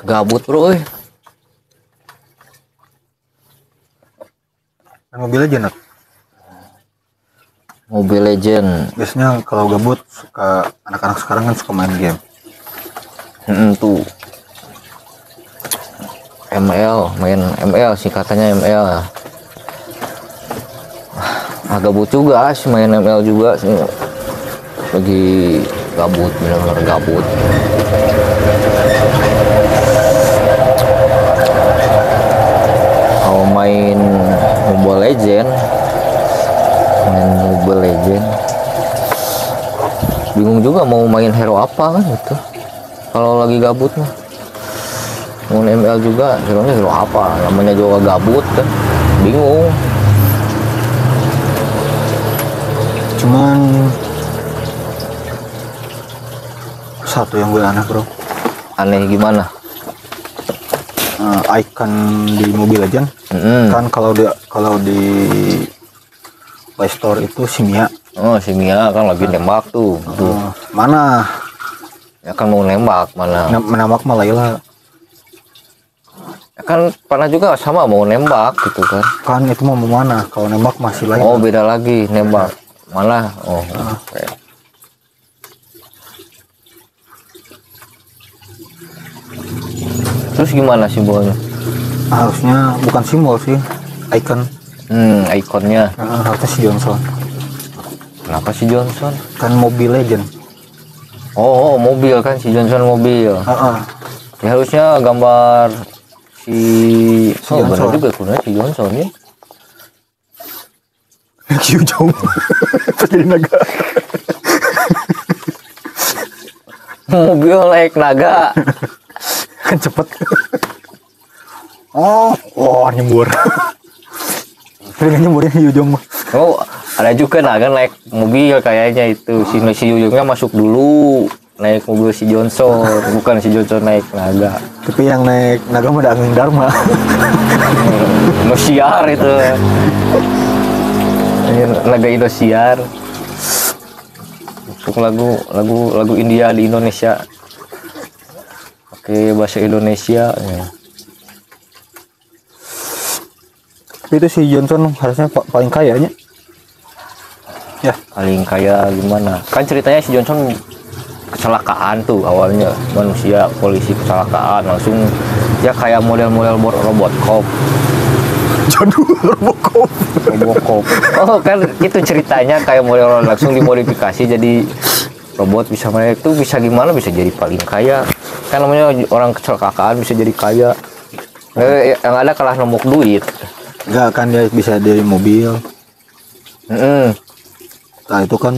Gabut bro, Mobile Legends. Mobile Legend. Biasanya kalau gabut suka anak-anak sekarang kan suka main game. Tuh ML, main ML sih katanya ML. Gabut juga sih main ML juga sih. Lagi gabut, benar-benar gabut. Kalau main Mobile Legend, bingung juga mau main hero apa kan gitu. Kalau lagi gabut mah mau ML juga, hero apa, namanya juga gabut kan, bingung. Cuman satu yang gue aneh bro. Aneh gimana? Icon di Mobile Legends kan kalau di Play Store itu Simia. Oh, si Mia kan lagi nembak tuh. Mana? Ya kan mau nembak mana? Menembak mah Layla. Ya kan pernah juga sama mau nembak gitu kan. Kan itu mau mana? Kalau nembak masih Layla. Oh, beda lagi nembak. Mana? Oh. Okay. Terus gimana simbolnya? Harusnya bukan simbol sih, icon. Ikonnya. Harusnya si Johnson. Kenapa si Johnson? Kan Mobile Legend. Oh, mobil kan si Johnson mobil. Ya harusnya gambar si Johnson. Benar juga punya si Johnson ya. Q Jong. Jadi naga. Mobil naik naga. Kan cepet. Oh, nyembur. Tapi nyemburnya Q Jong mah. Oh, ada juga naga naik mobil kayaknya itu. Si Yuyungnya masuk dulu naik mobil si Johnson, bukan si Johnson naik naga. Tapi yang naik naga mah ada angin Dharma. Indosiar itu. Naga Indosiar. Untuk lagu India di Indonesia. Oke, bahasa Indonesia ya. Tapi itu si Johnson harusnya paling kayanya. Ya, Paling kaya gimana? Kan ceritanya si Johnson kecelakaan tuh awalnya, manusia polisi kecelakaan langsung ya kayak model-model robot cop. jadul Robocop. Oh kan itu ceritanya kayak model langsung dimodifikasi jadi robot, bisa main itu, bisa gimana, bisa jadi paling kaya kan, namanya orang kecelakaan bisa jadi kaya. Yang ada kalah nombok duit. Enggak kan, dia bisa dari mobil. Nah itu kan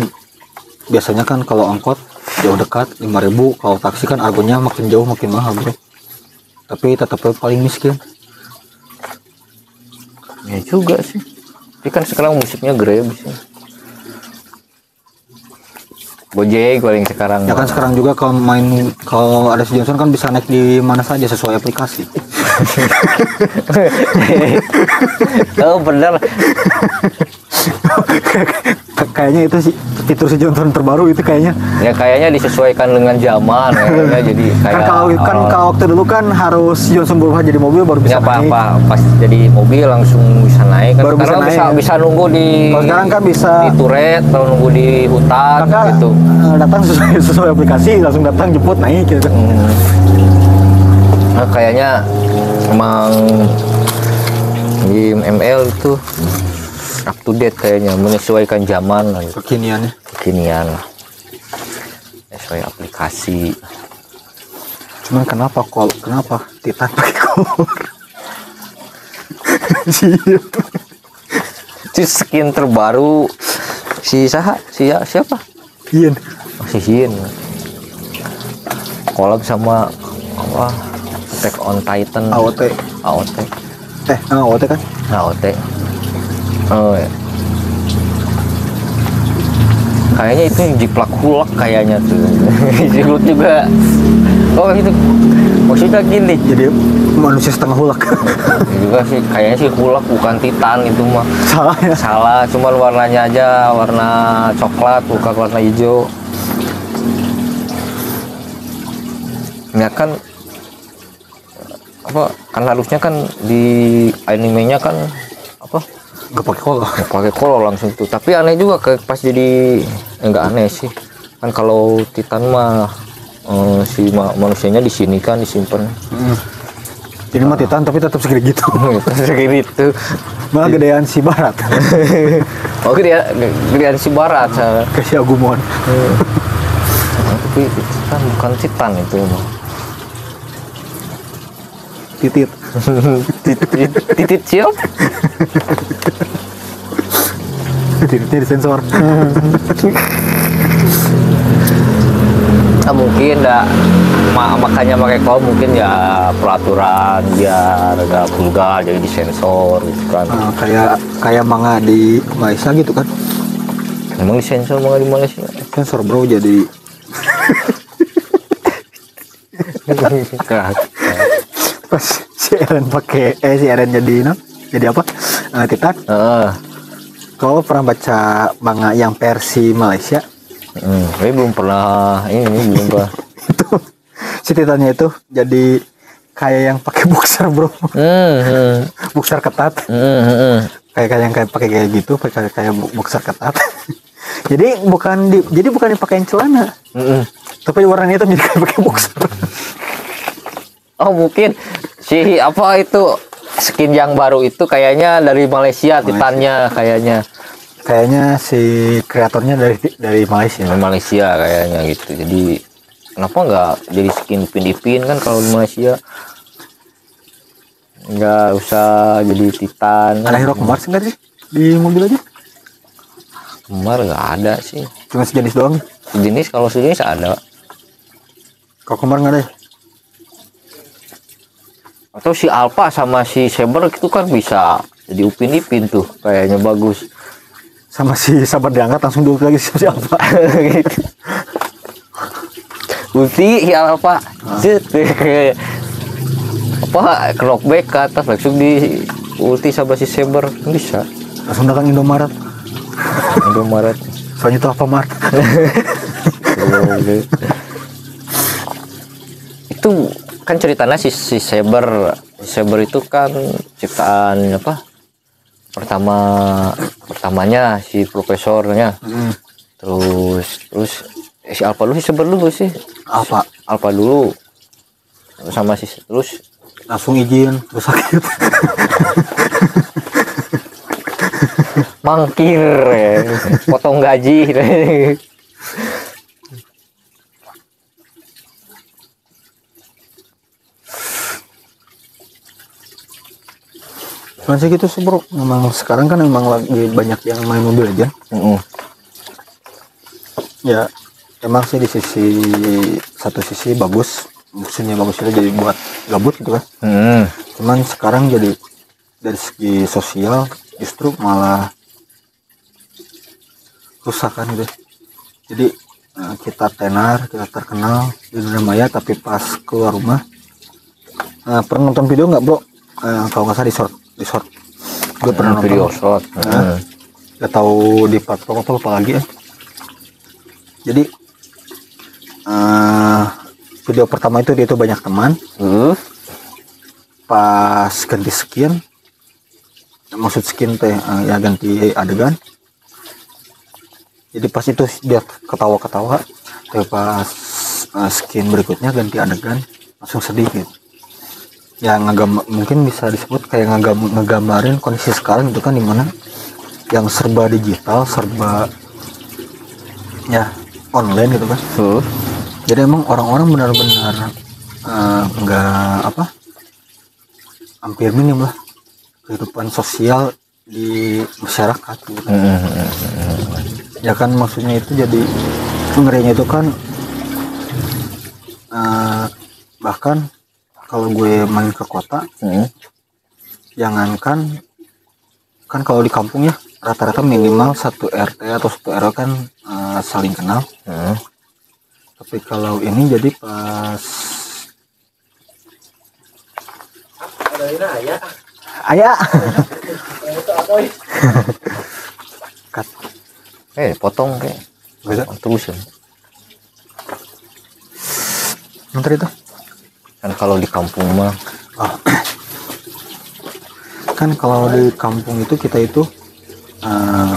biasanya kan kalau angkot jauh dekat 5.000, kalau taksi kan argonya makin jauh makin mahal bro, tapi tetap paling miskin. Ya juga sih, tapi kan sekarang musiknya Grab sih. Gojek paling sekarang. Ya kan sekarang juga kalau ada si Johnson kan bisa naik di mana saja sesuai aplikasi. Oh benar. Kayaknya itu sih fitur si Johnson terbaru itu kayaknya. Ya kayaknya disesuaikan dengan zaman kayaknya, jadi kayak kalau waktu dulu kan harus Johnson berubah jadi mobil baru bisa naik. Pas jadi mobil langsung bisa naik kan. Baru Sekarang bisa nunggu di. Kalau sekarang kan bisa di turret atau nunggu di hutan gitu. Datang sesuai aplikasi, langsung datang jemput naik gitu. Nah, kayaknya emang game ML itu up to date kayaknya, menyesuaikan zaman lah gitu. Kekinian sesuai aplikasi. Cuman kenapa Titan pakai kolor? Si skin terbaru siapa? Yin. Si Yin. Collab sama apa? Attack on Titan. AOT. AOT kan? AOT. Oh ya. Kayaknya itu yang jiplak hulak kayaknya tuh. Jiplak juga. Oh itu maksudnya gini. Jadi manusia setengah hulak. Juga sih kayaknya sih hulak bukan Titan itu mah. Salah ya. Salah, cuma warnanya aja warna coklat bukan warna hijau. Ya kan apa kan harusnya kan di animenya kan apa nggak pakai kolor. nggak pakai kolor langsung tuh, tapi aneh juga pas jadi enggak aneh sih kan kalau Titan mah manusianya di sini kan disimpan. Ini mah Titan tapi tetap segede gitu. Segini itu Malah gedean si Barat. oh gedean si Barat Ke si Agumon. tapi kan bukan Titan itu mah. Titit. Titit siap Tititnya disensor. nah, mungkin makanya pakai kolor mungkin ya peraturan biar agak vulgar jadi disensor gitu kan. Kayak manga di Malaysia gitu kan. Emang disensor manga di Malaysia? Sensor bro jadi pas si Eren pakai si Eren jadi apa? Titan. Kau pernah baca manga yang versi Malaysia? Tapi belum pernah belum pernah. Itu si Titannya itu jadi kayak yang pakai boxer bro. Boxer ketat. Kayak pakai gitu, kayak boxer ketat. jadi bukan dipakein celana. Tapi warnanya itu jadi kayak pakai boxer. Oh mungkin si apa itu skin yang baru itu kayaknya dari Malaysia. Titannya kayaknya si kreatornya dari Malaysia. Malaysia kayaknya gitu. Jadi kenapa nggak jadi skin Ipin kan kalau di Malaysia nggak usah jadi Titan. Ada hero kembar sih nggak sih di mobil aja? Kembar nggak ada sih. Cuma sejenis doang. Kalau sejenis ada. Kalau kembar nggak ada ya? Atau si Alpha sama si Saber itu kan bisa jadi Upin Ipin tuh kayaknya bagus. Sama si Sabar diangkat langsung dulu lagi si Alpha. Gitu. Ulti si Alpha. Apa knockback ke atas langsung di ulti sama si Saber bisa. Langsung dagang Indomaret. Soalnya itu apa Mart? Itu kan ceritanya si Saber itu kan ciptaan apa pertamanya si profesornya. Terus si Alpha dulu si Saber dulu sih Alpha dulu sama si terus langsung izin terus sakit. mangkir ya. Potong gaji. Masih gitu sih bro. Memang sekarang kan memang lagi banyak yang main mobil aja. Ya emang sih di satu sisi bagus, maksudnya bagus itu jadi buat gabut gitu kan. Cuman sekarang jadi dari segi sosial justru malah rusak kan gitu. Jadi kita tenar, kita terkenal di dunia maya, tapi pas keluar rumah pernah nonton video nggak bro? Kalau nggak salah di short gue pernah nonton video short. Gak tahu di platform apa lagi ya. Jadi video pertama itu dia tuh banyak teman. Pas ganti skin, maksud skin teh ya ganti adegan. Jadi pas itu dia ketawa-ketawa, tapi pas skin berikutnya ganti adegan langsung sedih gitu. Ya mungkin bisa disebut kayak ngegambarin kondisi sekarang itu kan, dimana yang serba digital, serba ya online gitu kan. Jadi emang orang-orang benar-benar nggak hampir minim lah kehidupan sosial di masyarakat gitu. Ya kan maksudnya itu jadi ngerinya itu kan bahkan kalau gue main ke kota, jangankan kan kalau di kampung ya rata-rata minimal satu RT atau satu RW kan saling kenal. Tapi kalau ini jadi pas ayah cut Potong kayak bisa terus ya. nanti itu Kan kalau di kampung mah kan kalau di kampung itu kita itu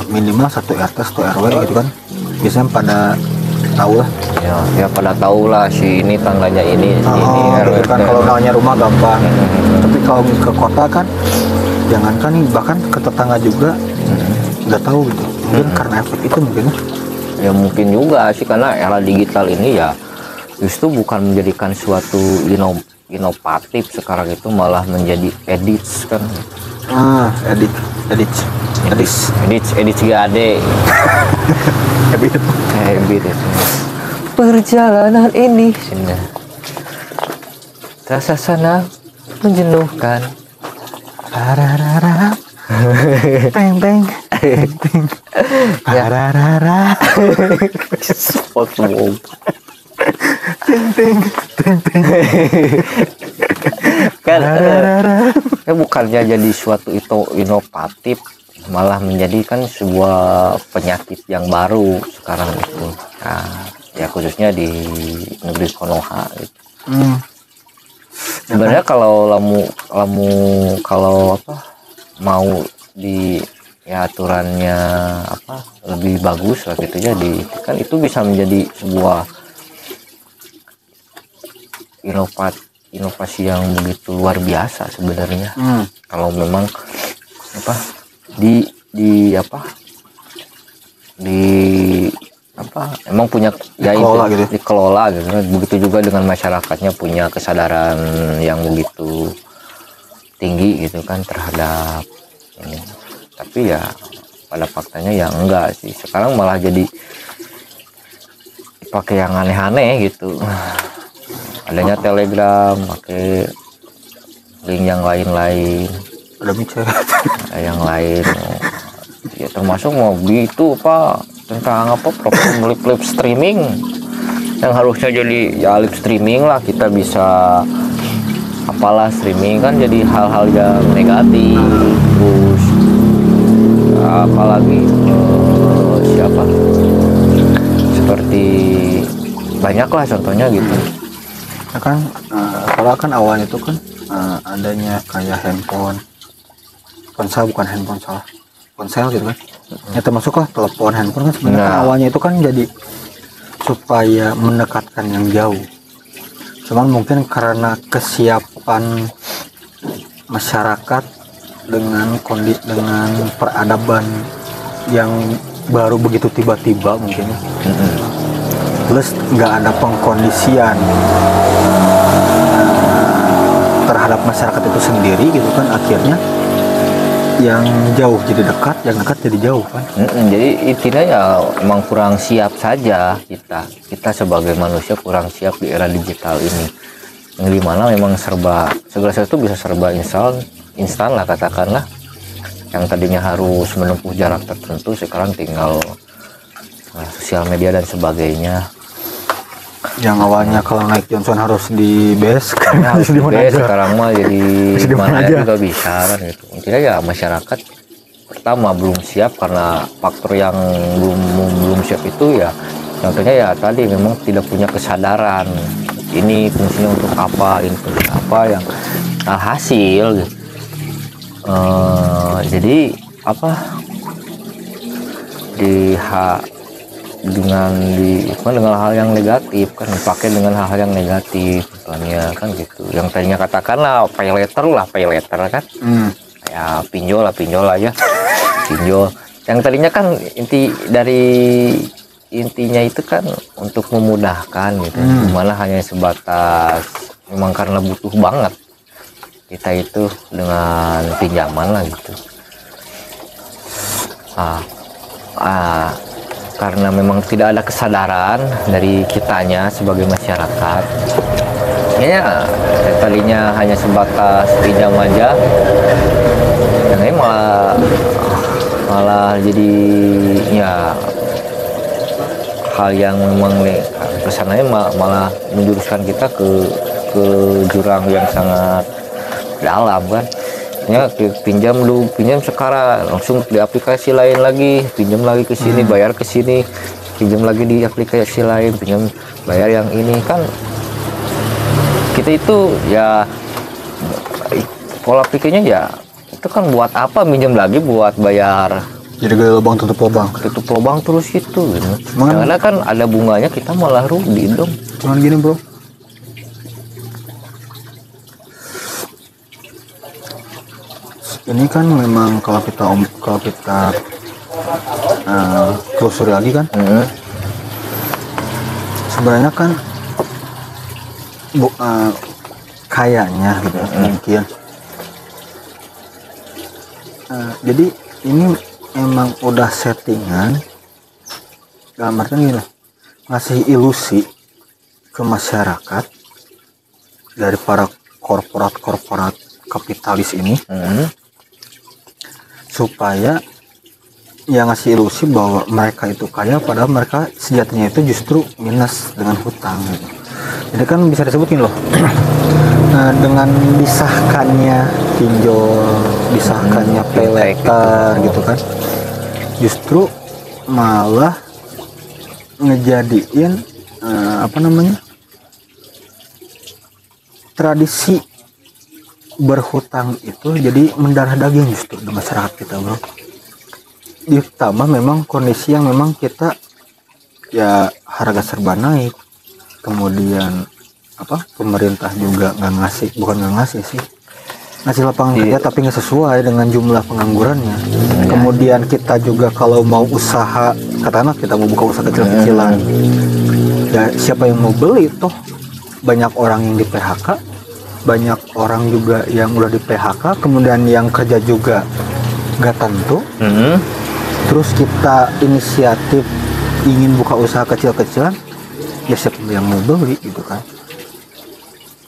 minimal 1 RT 1 RW gitu kan, biasanya pada tahu lah. Ya pada tahu lah si ini tangganya ini RW gitu kan, kalau namanya rumah gampang. Tapi kalau ke kota kan, jangankan bahkan ke tetangga juga udah tahu gitu. Mungkin karena efek itu mungkin. Ya mungkin juga sih, karena era digital ini ya justru bukan menjadikan suatu inovatif sekarang itu, malah menjadi edits kan. Edits gak ada. Habit itu. Perjalanan ini terasa sana menjenuhkan. Rararara. Teng teng teng. Rararara. SpongeBob. Teng teng teng teng. Kan bukannya jadi suatu itu inovatif, malah menjadikan sebuah penyakit yang baru sekarang itu. Nah, ya khususnya di negeri Konoha gitu. Sebenarnya kalau kalau mau di ya aturannya lebih bagus lah gitu, jadi kan itu bisa menjadi sebuah inovasi yang begitu luar biasa sebenarnya. Kalau memang emang punya dikelola gitu. Dikelola gitu. Begitu juga dengan masyarakatnya punya kesadaran yang begitu tinggi gitu kan terhadap ini. Tapi ya pada faktanya ya enggak sih, sekarang malah jadi pakai yang aneh-aneh gitu. Adanya Telegram, pakai link yang lain-lain, ada mixer, ada yang lain ya, termasuk mau itu tentang live streaming yang harusnya jadi ya live streaming lah, kita bisa apalah streaming kan jadi hal-hal yang negatif. Terus apalagi siapa seperti banyak lah contohnya gitu ya kan. Kalau kan awalnya itu kan adanya kayak handphone, ponsel, bukan handphone, salah, ponsel gitu kan ya, termasuk lah telepon, handphone kan sebenarnya kan awalnya itu kan jadi supaya mendekatkan yang jauh. Cuman mungkin karena kesiapan masyarakat dengan dengan peradaban yang baru begitu tiba-tiba mungkin, plus nggak ada pengkondisian terhadap masyarakat itu sendiri gitu kan, akhirnya yang jauh jadi dekat, yang dekat jadi jauh kan. Jadi intinya ya emang kurang siap saja kita sebagai manusia, kurang siap di era digital ini, yang dimana memang segala sesuatu bisa serba instan lah katakanlah. Yang tadinya harus menempuh jarak tertentu sekarang tinggal sosial media dan sebagainya. Yang awalnya kalau naik Johnson harus di base, harus di base, sekarang mah jadi mana juga bisa kan gitu. Intinya ya masyarakat pertama belum siap karena faktor yang belum siap itu ya, contohnya ya tadi memang tidak punya kesadaran ini fungsinya untuk apa, ini fungsinya apa, yang hasil gitu. Jadi dengan hal yang negatif kan, dipakai dengan hal-hal yang negatif misalnya kan gitu. Yang tadinya katakanlah pay letter kan, ya pinjol aja pinjol, yang tadinya kan intinya itu kan untuk memudahkan gitu, dimana hanya sebatas memang karena butuh banget kita itu dengan pinjaman lah gitu. Karena memang tidak ada kesadaran dari kitanya sebagai masyarakat, ya tadinya hanya sebatas pinjam aja, yang ini malah jadi ya hal yang memang kesananya malah menjuruskan kita ke jurang yang sangat dalam kan. Ya pinjam sekarang langsung di aplikasi lain lagi, pinjam lagi ke sini, bayar ke sini, pinjam lagi di aplikasi lain, pinjam bayar yang ini kan. Kita itu ya pola pikirnya ya itu itu kan buat apa minjem lagi buat bayar Jadi gali lubang tutup lubang. tutup lubang terus itu gitu. Cuman- Karena kan ada bunganya kita malah rugi dong. Cuman gini bro, ini kan memang kalau kita telusuri lagi kan, sebenarnya kan kayaknya gitu mungkin. Jadi ini emang udah settingan, dalam artian gini lah, ngasih ilusi ke masyarakat dari para korporat kapitalis ini, supaya yang ngasih ilusi bahwa mereka itu kaya, padahal mereka sejatinya itu justru minus dengan hutang gitu. Jadi kan bisa disebutin loh dengan disahkannya pinjol, disahkannya pay later gitu kan, justru malah ngejadiin tradisi berhutang itu jadi mendarah daging justru di masyarakat kita bro. Ditambah memang kondisi yang memang kita ya harga serba naik, kemudian pemerintah juga nggak ngasih sih, ngasih lapangan kerja tapi nggak sesuai dengan jumlah penganggurannya. Kemudian kita juga kalau mau usaha, katakanlah kita mau buka usaha kecil-kecilan, ya siapa yang mau beli? Toh banyak orang yang di PHK, banyak orang juga yang udah di PHK, kemudian yang kerja juga nggak tentu. Terus kita inisiatif ingin buka usaha kecil-kecilan, ya siapa yang mau beli gitu kan.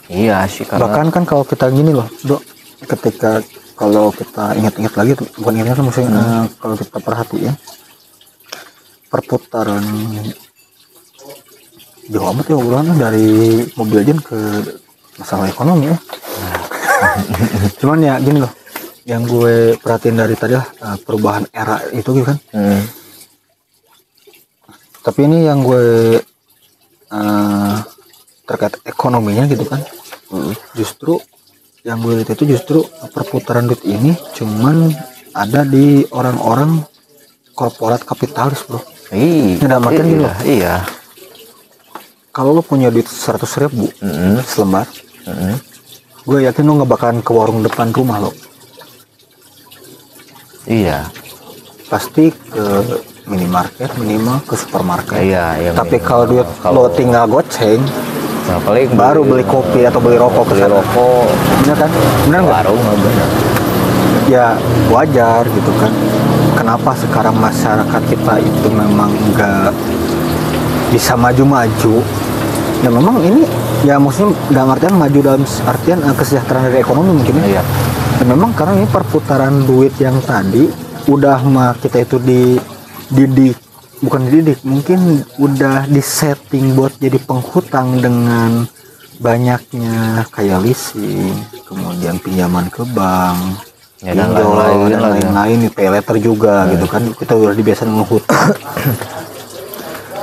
Iya sih, karena Bahkan kan kalau kita gini loh Dok, ketika kalau kita ingat-ingat lagi, bukan ingat maksudnya, kalau kita perhatiin perputaran jauh amat ya obrolannya dari mobil aja ke masalah ekonomi ya. Cuman ya gini loh, yang gue perhatiin dari tadi lah, perubahan era itu gitu kan. Tapi ini yang gue terkait ekonominya gitu kan, justru yang gue lihat itu justru perputaran duit ini cuman ada di orang-orang korporat kapitalis bro. Nah, makin gitu loh. Iya. Kalau lo punya duit 100.000 selembar, gue yakin lo nggak bakalan ke warung depan rumah lo. Iya. Pasti ke minimarket, minimal ke supermarket. Iya. Tapi kalau duit lo tinggal goceng, nah, paling baru beli kopi atau beli rokok, beli rokok, bener kan? Bener nggak? warung bener. Ya wajar gitu kan. Kenapa sekarang masyarakat kita itu memang nggak bisa maju-maju? Ya memang ini ya maksudnya dalam artian maju dalam artian kesejahteraan dari ekonomi mungkin ya. Iya. Dan memang karena ini perputaran duit yang tadi udah kita itu dididik, bukan dididik, mungkin udah disetting buat jadi penghutang dengan banyaknya kayak leasing, kemudian pinjaman ke bank, Ya, dan pinjol, dan lain-lain, pay later juga gitu kan. Kita udah dibiasain menghutang.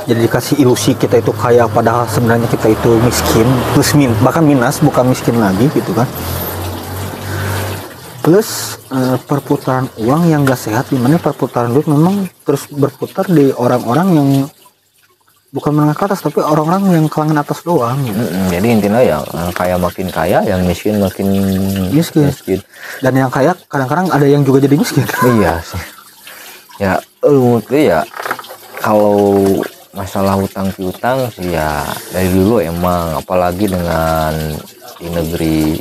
Jadi dikasih ilusi kita itu kaya, padahal sebenarnya kita itu miskin, bahkan minus, bukan miskin lagi gitu kan. Plus perputaran uang yang gak sehat, dimana perputaran duit memang terus berputar di orang-orang yang bukan menengah ke atas, tapi orang-orang yang kalangan atas doang gitu. Jadi intinya ya kaya makin kaya, yang miskin makin Miskin. Dan yang kaya kadang-kadang ada yang juga jadi miskin. Iya sih. Ya menurutku ya kalau masalah hutang piutang sih ya dari dulu emang, apalagi dengan di negeri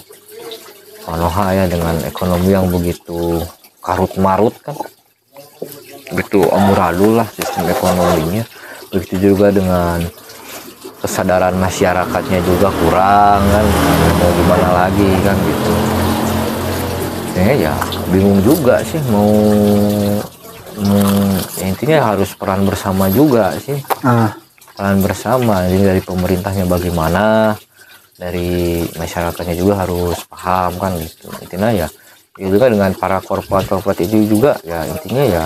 Konoha ya, dengan ekonomi yang begitu karut marut kan, begitu amburadul lah sistem ekonominya. Begitu juga dengan kesadaran masyarakatnya juga kurang kan, mau gimana lagi kan gitu. Ya bingung juga sih mau ya intinya harus peran bersama juga sih. Peran bersama jadi dari pemerintahnya bagaimana, dari masyarakatnya juga harus paham kan gitu. Intinya ya juga dengan para korporat itu juga ya intinya ya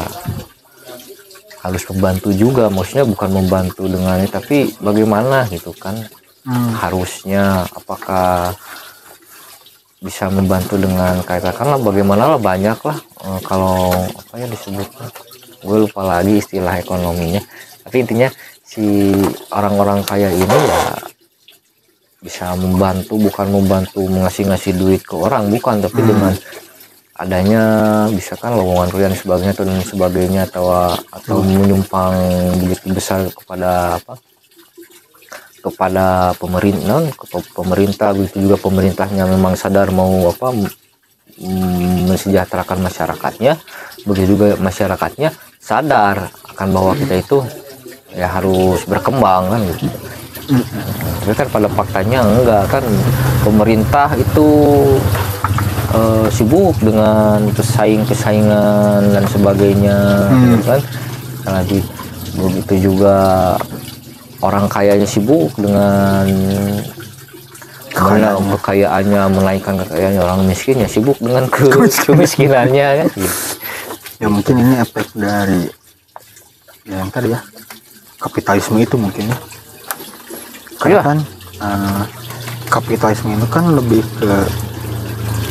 harus membantu juga, maksudnya bukan membantu dengan tapi bagaimana gitu kan. Harusnya apakah bisa membantu dengan katakanlah bagaimana lah banyak lah kalau apa ya disebutnya, gue lupa lagi istilah ekonominya, tapi intinya si orang-orang kaya ini ya bisa membantu, bukan membantu ngasih duit ke orang, bukan, tapi dengan adanya misalkan lowongan kerja dan sebagainya atau dan sebagainya, atau menyumbang begitu besar kepada apa, kepada pemerintah begitu juga pemerintahnya memang sadar mau apa mensejahterakan masyarakatnya, begitu juga masyarakatnya sadar akan bahwa kita itu ya harus berkembang kan gitu. Tapi kan pada faktanya enggak kan, pemerintah itu sibuk dengan persaingan dan sebagainya gitu kan. Lagi begitu juga orang kayanya sibuk dengan kekayaannya, menaikkan kekayaannya, orang miskin ya sibuk dengan kemiskinannya kan gitu. Ya mungkin ini efek dari ya yang tadi ya, kapitalisme itu mungkin ya. Karena kan kapitalisme itu kan lebih ke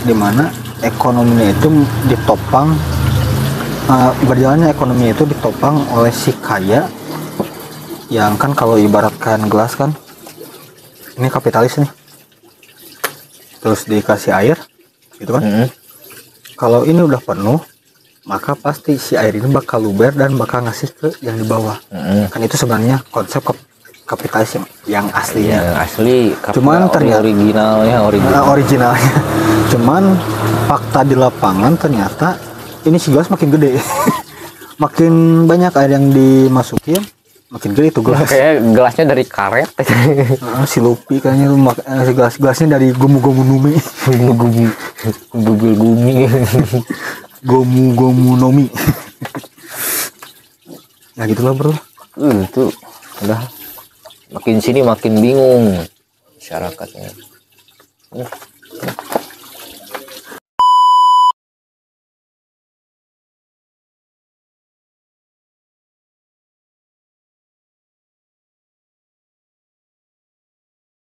dimana ekonominya itu ditopang, berjalannya ekonominya itu ditopang oleh si kaya, yang kan kalau ibaratkan gelas kan, ini kapitalis nih, terus dikasih air gitu kan. Kalau ini udah penuh, maka pasti si air ini bakal luber dan bakal ngasih ke yang di bawah. Kan itu sebenarnya konsep kapitalis yang aslinya. Yang asli, cuman ternyata originalnya. Cuman fakta di lapangan ternyata ini si gelas makin gede. Makin banyak air yang dimasukin, makin gede itu gelas. Kayak gelasnya dari karet. Si Luffy kayaknya gelasnya dari gomu-gomu Numi. Gumi. Gomu-gomu Nomi. Nah gitulah bro. Itu udah makin sini makin bingung masyarakatnya.